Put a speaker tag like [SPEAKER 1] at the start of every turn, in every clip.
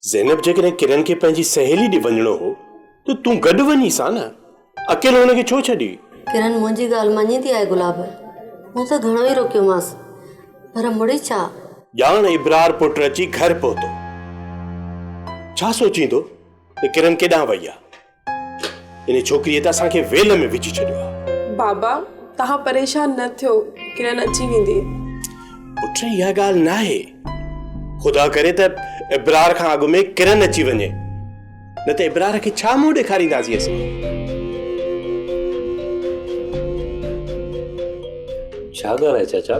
[SPEAKER 1] ज़ैनब जेकॾहिं किरण खे पंहिंजी सहेली ॾे वञिणो हो त तूं गॾु वञी सां न, अकेलो हुनखे छो छॾी?
[SPEAKER 2] किरण मुंहिंजी ॻाल्हि मञींदी आहे गुलाब। मूं त घणो ई रोकियोमांसि, पर मुड़ी छा?
[SPEAKER 1] ॼाण इब्रार पुट अची घर पहुतो, छा सोचींदो त किरण केॾांहुं वई आहे? इन छोकिरीअ त असांखे वेल में विझी छॾियो आहे।
[SPEAKER 3] बाबा तव्हां परेशान न थियो, किरण अची वेंदी।
[SPEAKER 1] पुट इहा ॻाल्हि न आहे, ख़ुदा करे त इब्रार खां अॻु में किरण अची वञे, न त इब्रार खे छा मुंहुं ॾेखारींदासीं असीं?
[SPEAKER 4] छा ॻाल्हि आहे चाचा,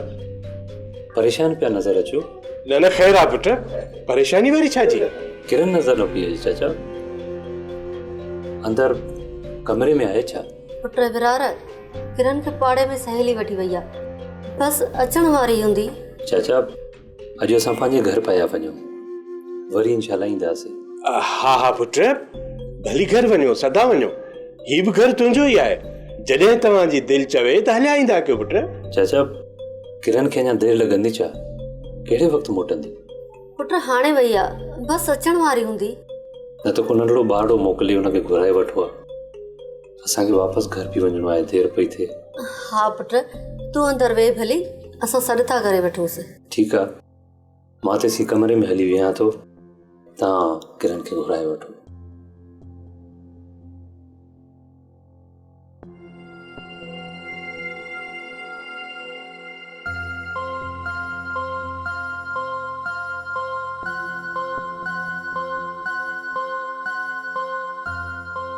[SPEAKER 4] परेशान पिया नज़र अचो?
[SPEAKER 1] न न ख़ैर आहे पुट, परेशानी वारी छा जी?
[SPEAKER 4] किरण नज़र न पई अचे चाचा, अंदर कमरे में आहे छा?
[SPEAKER 2] पुट इब्रार किरण खे पाड़े में सहेली वठी वई आहे, बसि अचण वारी हूंदी।
[SPEAKER 4] चाचा अॼु असां पंहिंजे घर पिया वञूं, वरी इंशाल्लाह ईंदासीं।
[SPEAKER 1] हा हा पुट, भली घर वञो, सदा वञो, हीउ बि घर तुंहिंजो ई आहे। जॾहिं तव्हांजी दिलि चवे त हलिया ईंदा कयो पुट।
[SPEAKER 4] चाचा किरण खे अञा देरि लॻंदी छा? कहिड़े वक़्तु मोटंदी?
[SPEAKER 2] पुट हाणे वई आहे, बसि अचण वारी हूंदी।
[SPEAKER 4] न त को नंढड़ो ॿारड़ो मोकिले हुनखे घुराए वठो आहे, असांखे वापसि घर बि वञिणो आहे, देरि पई थिए।
[SPEAKER 2] हा पुट, तूं अंदरि वेह भली, असां सॾु था करे वठूंसि।
[SPEAKER 4] ठीकु आहे, मां तेसी कमरे में हली वियां थो, तव्हां किरण खे घुराए वठो।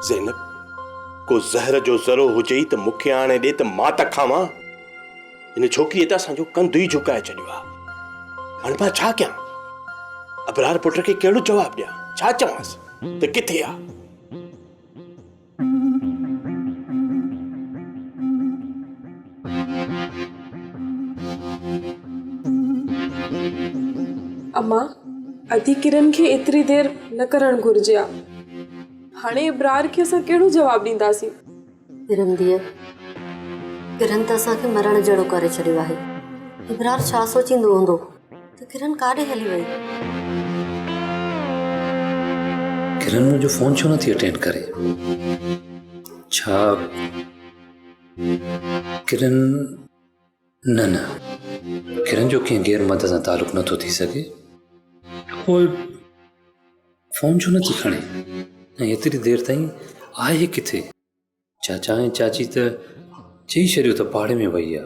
[SPEAKER 1] ज़ैनब, को ज़हर जो ज़रो हुजे त मूंखे आणे ॾे त मां त खावां। हिन छोकिरीअ त असांजो कंधु ई झुकाए छॾियो आहे। हाणे मां छा कयां? अबरार पुट खे कहिड़ो जवाबु ॾियां? छा चवांसि त किथे आहे?
[SPEAKER 3] अम्मा, अधी किरण खे एतिरी देरि न करणु घुरिजे आहे। हाणे इब्रार खे असां कहिड़ो जवाबु ॾींदासीं?
[SPEAKER 2] किरण धीअ, किरण त असांखे मरण जहिड़ो करे छॾियो आहे। इब्रार छा सोचींदो हूंदो त किरण काॾे हली वई?
[SPEAKER 4] किरण मुंहिंजो फोन छो नथी अटेंड करे? छा किरण? न न, किरण जो कंहिं गैर मर्द सां तालुक़ु नथो थी सघे। पोइ फोन छो नथी खणे? ऐं एतिरी देरि ताईं आहे किथे? चाचा ऐं चाची त चई छॾियो त पाड़े में वई आहे,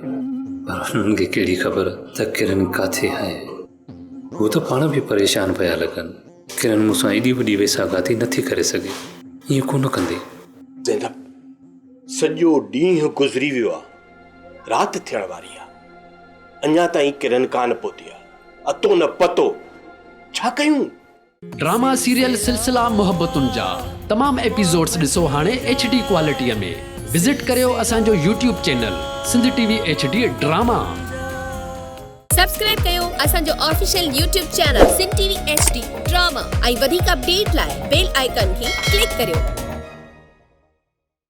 [SPEAKER 4] पर हुननि खे कहिड़ी ख़बर त किरण काथे आहे? हू त पाण बि परेशान पिया लॻनि। किरण मूंसां एॾी वॾी वेसागाती नथी करे सघे, ईअं कोन कंदी।
[SPEAKER 1] ज़ैनब, सॼो ॾींहुं गुज़री वियो आहे, राति थियण वारी आहे, अञा ताईं किरण कान पहुती आहे, अतो न पतो। छा कयूं?
[SPEAKER 5] ड्रामा सीरियल सिलसिला मोहब्बतुनि जा तमाम एपिसोड्स ॾिसो हाणे HD क्वालिटीअ में। विज़िट करियो असांजो YouTube channel Sindh TV HD drama.
[SPEAKER 6] Subscribe कयो असांजो official YouTube channel Sindh TV HD drama ऐं वधीक अपडेट लाइ बेल आइकन खे क्लिक करियो।